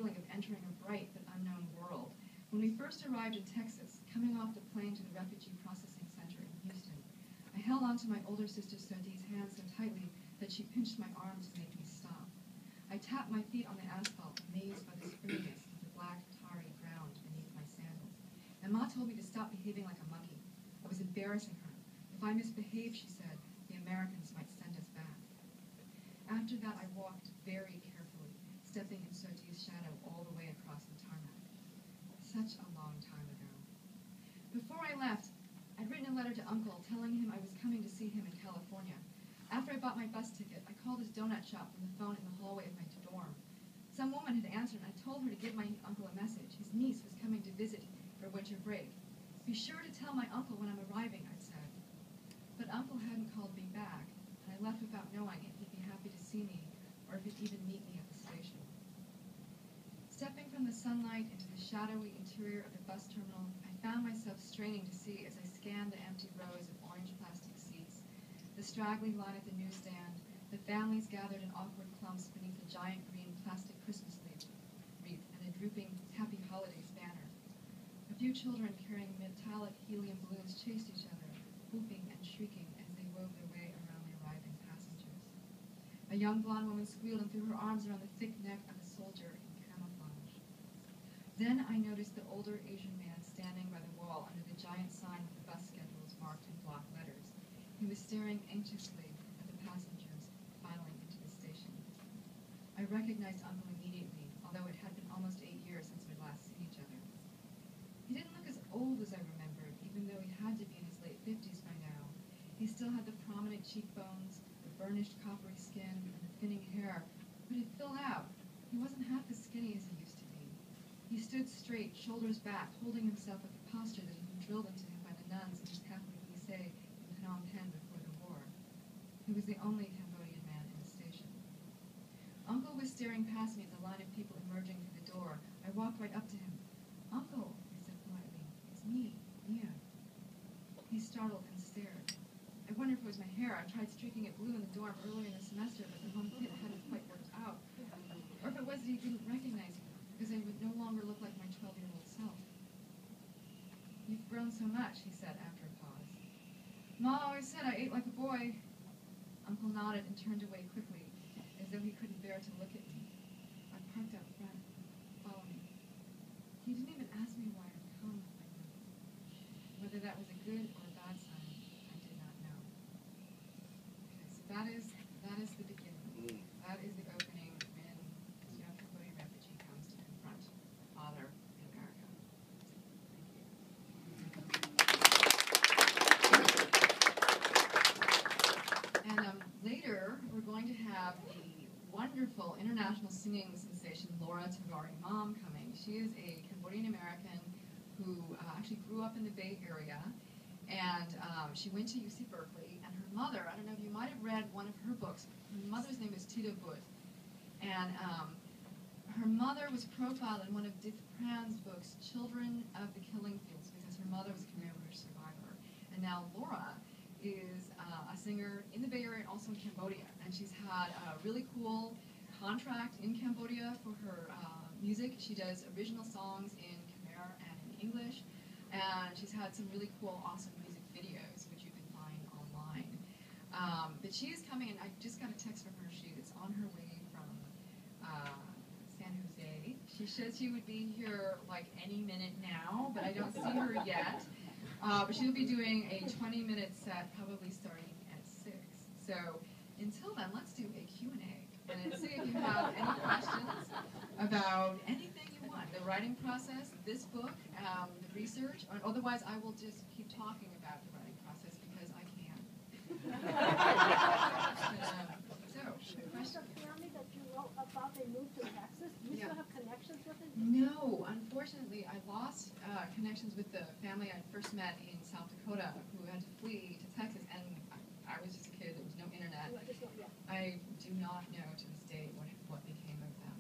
feeling of entering a bright but unknown world. When we first arrived in Texas, coming off the plane to the Refugee Processing Center in Houston, I held onto my older sister Sodi's hand so tightly that she pinched my arm to make me stop. I tapped my feet on the asphalt, amazed by the springiness of the black, tarry ground beneath my sandals. And Ma told me to stop behaving like a monkey. I was embarrassing her. If I misbehaved, she said, the Americans might send us back. After that, I walked very carefully, stepping in Sodi's shadow all the way across the tarmac. Such a long time ago. Before I left, I'd written a letter to Uncle telling him I was coming to see him in California. After I bought my bus ticket, I called his donut shop from the phone in the hallway of my dorm. Some woman had answered, and I told her to give my uncle a message. His niece was coming to visit for winter break. Be sure to tell my uncle when I'm arriving, I'd said. But Uncle hadn't called me back, and I left without knowing if he'd be happy to see me, or if he'd even meet me at the station. Stepping from the sunlight into the shadowy interior of the bus terminal, I found myself straining to see as I scanned the empty rows of orange plastic seats, the straggling line at the newsstand, the families gathered in awkward clumps beneath a giant green plastic Christmas wreath and a drooping Happy Holidays banner. A few children carrying metallic helium balloons chased each other, whooping and shrieking as they wove their way around the arriving passengers. A young blonde woman squealed and threw her arms around the thick neck of a soldier in camouflage. Then I noticed the older Asian man standing by the wall under the giant sign with the bus schedules marked in block letters. He was staring anxiously at the passengers filing into the station. I recognized Uncle immediately, although it had been almost 8 years since we'd last seen each other. He didn't look as old as I remembered, even though he had to be in his late 50s by now. He still had the prominent cheekbones, the burnished coppery skin, and the thinning hair, but it filled out. He wasn't half as skinny as he used to be. He stood straight, shoulders back, holding himself with the posture that had been drilled into him by the nuns in his Catholic lycée in Phnom Penh before the war. He was the only Cambodian man in the station. Uncle was staring past me at the line of people emerging through the door. I walked right up to him. Uncle, I said politely, it's me, Mia. He startled and stared. I wondered if it was my hair. I tried streaking it blue in the dorm earlier in the semester, but the home kit hadn't quite worked out. Or if it was that he didn't recognize me, because I would no longer look like my 12-year-old self. You've grown so much, he said after a pause. Ma always said I ate like a boy. Uncle nodded and turned away quickly, as though he couldn't bear to look at me. I parked out front. Follow me. He didn't even ask me why I'd come, I knew. Whether that was a good or a bad sign, I did not know. Okay, so that is the beginning. That is the opening when this young Cambodian refugee comes to confront her father in America. Thank you. And later, we're going to have the wonderful international singing sensation Laura Tagore Mom coming. She is a Cambodian American who actually grew up in the Bay Area, and she went to UC Berkeley, and her mother, I don't know if you might have read one of her books, her mother's name is Tita Bud, and her mother was profiled in one of Dith Pran's books, Children of the Killing Fields, because her mother was a Khmer Rouge survivor. And now Laura is a singer in the Bay Area and also in Cambodia, and she's had a really cool contract in Cambodia for her music. She does original songs in Khmer and in English, and she's had some really cool, awesome music videos, which you can find online. But she is coming, and I just got a text from her. She is on her way from San Jose. She said she would be here like any minute now, but I don't see her yet. But she'll be doing a 20-minute set, probably starting at 6. So until then, let's do a Q&A. And see if you have any questions about anything you want. The writing process, this book, the research. Otherwise, I will just keep talking about the writing process because I can. So, question. The family that you wrote about, they moved to Texas. Do you still have connections with it? No, unfortunately, I lost connections with the family I first met in South Dakota, who had to flee to Texas, and I was just a kid. There was no internet. I do not know to this day what became of them.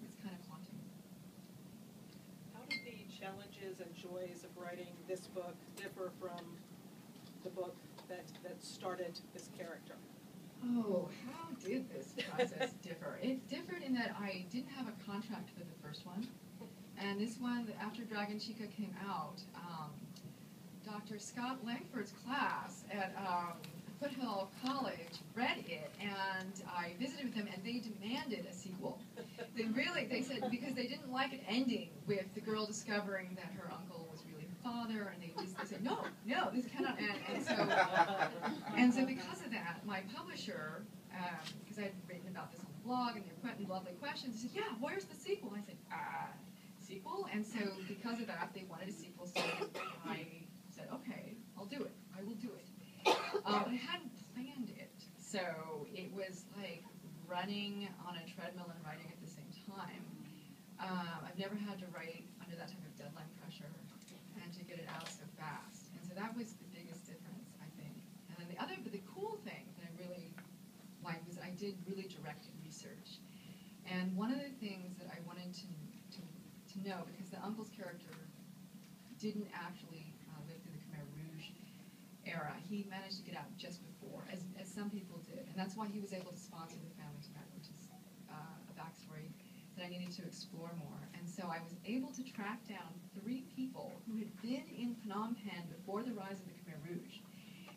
It's kind of haunting. How did the challenges and joys of writing this book differ from the book that started this character? Oh, how did this process differ? It differed in that I didn't have a contract for the first one. And this one, after Dragon Chica came out, Dr. Scott Langford's class at Foothill College read it, and I visited with them, and they demanded a sequel. They said, because they didn't like it ending with the girl discovering that her uncle was really her father, and they said, no, this cannot end. And so because of that, my publisher, because I had written about this on the blog, and they're lovely questions, said, yeah, where's the sequel? I said, sequel? And so because of that, they wanted a sequel, so I said, okay, I'll do it. I will do it. But I hadn't planned it, so it was like running on a treadmill and writing at the same time. I've never had to write under that type of deadline pressure and to get it out so fast. And so that was the biggest difference, I think. And then but the cool thing that I really liked was I did really direct research. And one of the things that I wanted to know, because the uncle's character didn't actually live through the Khmer Rouge era. He managed to get out just before, as some people did. And that's why he was able to sponsor the family tonight, which is a backstory that I needed to explore more. And so I was able to track down 3 people who had been in Phnom Penh before the rise of the Khmer Rouge,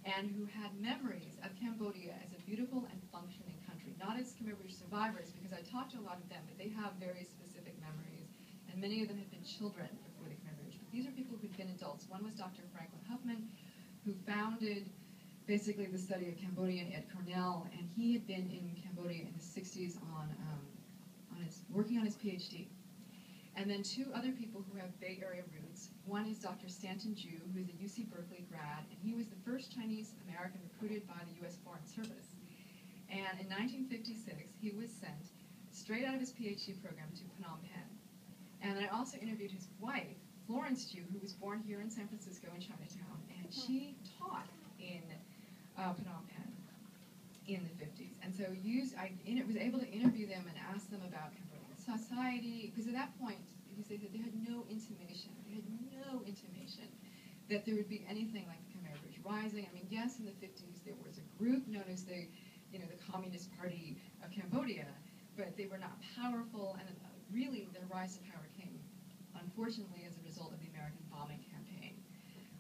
and who had memories of Cambodia as a beautiful and functioning country. Not as Khmer Rouge survivors, because I talked to a lot of them, but they have very specific memories, and many of them had been children before the Khmer Rouge. But these are people who'd been adults. One was Dr. Franklin Huffman, who founded basically the study of Cambodia at Cornell, and he had been in Cambodia in the 60s working on his PhD. And then 2 other people who have Bay Area roots. One is Dr. Stanton Ju, who is a UC Berkeley grad, and he was the first Chinese American recruited by the U.S. Foreign Service. And in 1956, he was sent straight out of his PhD program to Phnom Penh. And I also interviewed his wife, Florence Ju, who was born here in San Francisco in Chinatown, and she taught in Phnom Penh in the 50s. And so I was able to interview them and ask them about Cambodian society, because at that point, because they said they had no intimation that there would be anything like the Khmer Rouge rising. I mean, yes, in the 50s there was a group known as the Communist Party of Cambodia, but they were not powerful, and really their rise to power came, unfortunately, as a result of the American bombing campaign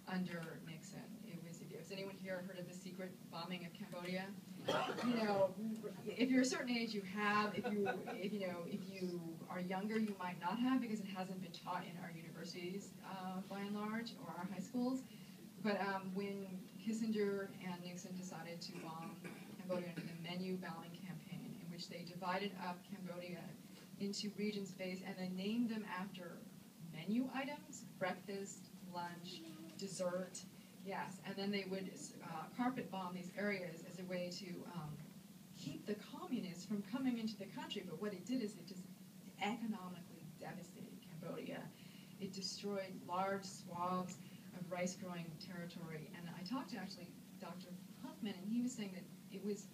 under Nixon. Has anyone here heard of the secret bombing of Cambodia? If you're a certain age, you have. If you are younger, you might not have, because it hasn't been taught in our universities by and large, or our high schools. But when Kissinger and Nixon decided to bomb Cambodia under the menu bombing campaign, in which they divided up Cambodia into regions based, and they named them after menu items: breakfast, lunch, dessert. Yes, and then they would carpet bomb these areas as a way to keep the communists from coming into the country. But what it did is it just economically devastated Cambodia. It destroyed large swaths of rice-growing territory. And I talked to actually Dr. Huffman, and he was saying that it was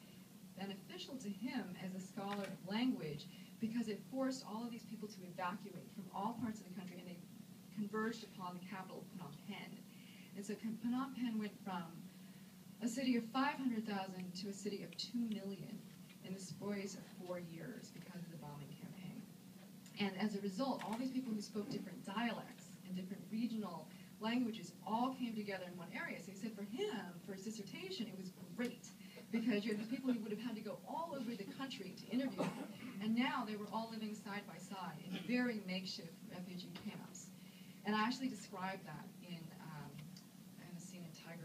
beneficial to him as a scholar of language, because it forced all of these people to evacuate from all parts of the country, and they converged upon the capital, Phnom Penh. And so Phnom Penh went from a city of 500,000 to a city of 2 million in the space of 4 years because of the bombing campaign. And as a result, all these people who spoke different dialects and different regional languages all came together in one area. So he said for him, for his dissertation, it was great, because you had these people who would have had to go all over the country to interview them. And now they were all living side by side in very makeshift refugee camps. And I actually described that in a scene in Tiger